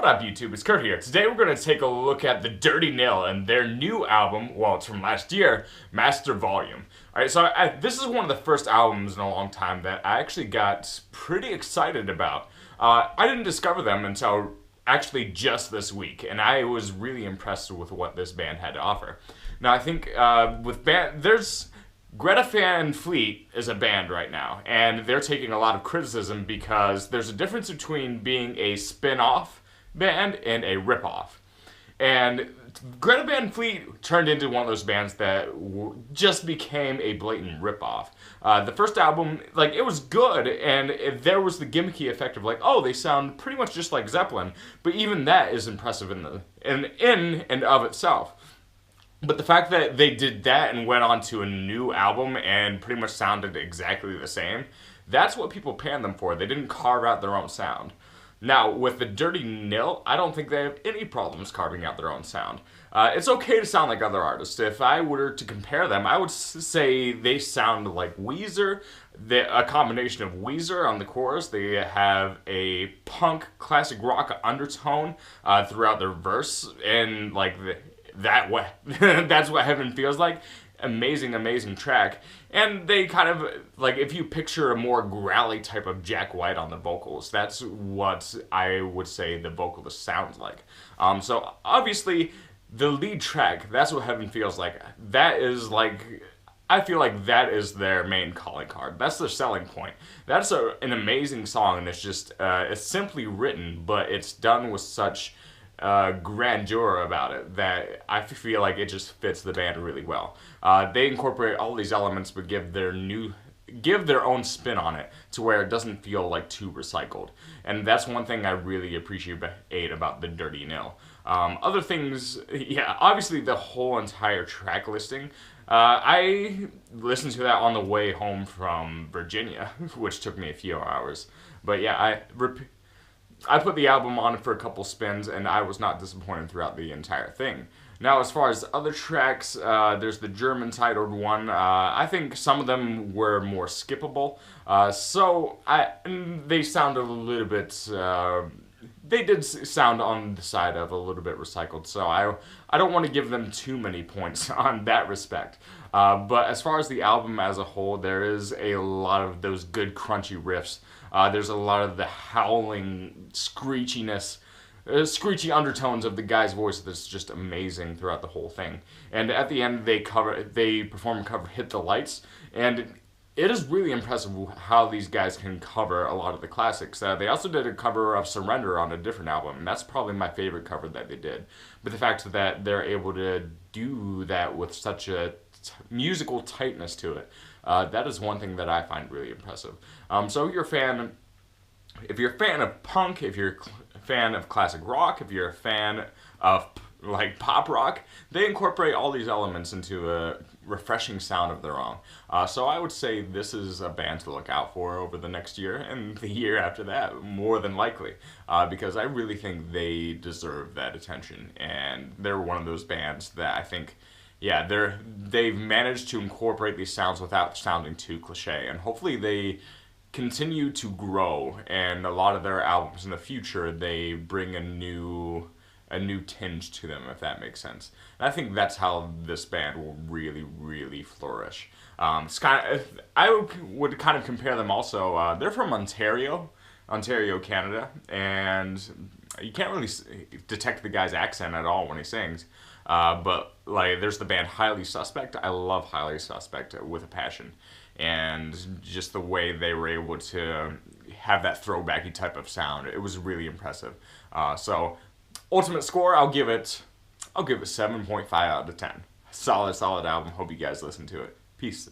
What up, YouTube? It's Kurt here. Today we're going to take a look at the Dirty Nil and their new album, well, it's from last year, Master Volume. Alright, so this is one of the first albums in a long time that I actually got pretty excited about. I didn't discover them until actually just this week, and I was really impressed with what this band had to offer. Now, I think there's Greta Van Fleet is a band right now, and they're taking a lot of criticism because there's a difference between being a spin-off band and a rip-off. And Greta Van Fleet turned into one of those bands that just became a blatant rip-off. The first album, it was good, and there was the gimmicky effect of oh, they sound pretty much just like Zeppelin, but even that is impressive in and of itself. But the fact that they did that and went on to a new album and pretty much sounded exactly the same, that's what people pan them for. They didn't carve out their own sound. Now, with the Dirty Nil, I don't think they have any problems carving out their own sound. It's okay to sound like other artists. If I were to compare them, I would say they sound like Weezer, a combination of Weezer on the chorus. They have a punk, classic rock undertone throughout their verse, and that's what heaven feels like. Amazing track. And they kind of, if you picture a more growly type of Jack White on the vocals, that's what I would say the vocalist sounds like. So obviously, the lead track, that's what heaven feels like. That is I feel like that is their main calling card. That's their selling point. That's an amazing song, and it's just, it's simply written, but it's done with such grandeur about it that I feel like it just fits the band really well. They incorporate all these elements but give their own spin on it to where it doesn't feel too recycled. And that's one thing I really appreciate about the Dirty Nil. Other things, yeah, obviously the whole entire track listing. I listened to that on the way home from Virginia, which took me a few hours. But yeah, I put the album on for a couple spins, and I was not disappointed throughout the entire thing. Now, as far as other tracks, there's the German titled one. I think some of them were more skippable. They sound a little bit. They did sound on the side of a little bit recycled. So I don't want to give them too many points on that respect. But as far as the album as a whole, there is a lot of those good crunchy riffs. There's a lot of the howling, screechiness, screechy undertones of the guy's voice that's just amazing throughout the whole thing. And at the end, they perform a cover, Hit the Lights, and it is really impressive how these guys can cover a lot of the classics. They also did a cover of Surrender on a different album, and that's probably my favorite cover that they did. But the fact that they're able to do that with such a musical tightness to it, that is one thing that I find really impressive. So if you're a fan of punk, if you're a fan of classic rock, if you're a fan of pop rock, they incorporate all these elements into a refreshing sound of their own. So I would say this is a band to look out for over the next year and the year after that, more than likely, because I really think they deserve that attention, and they're one of those bands that I think, yeah, they've managed to incorporate these sounds without sounding too cliche, and hopefully they continue to grow, and a lot of their albums in the future, they bring a new tinge to them, if that makes sense. And I think that's how this band will really flourish. I would kind of compare them also. They're from Ontario, Canada, and you can't really detect the guy's accent at all when he sings. But there's the band Highly Suspect. I love Highly Suspect with a passion, and just the way they were able to have that throwbacky type of sound, it was really impressive. So ultimate score, I'll give it 7.5 out of 10. Solid album. Hope you guys listen to it. Peace.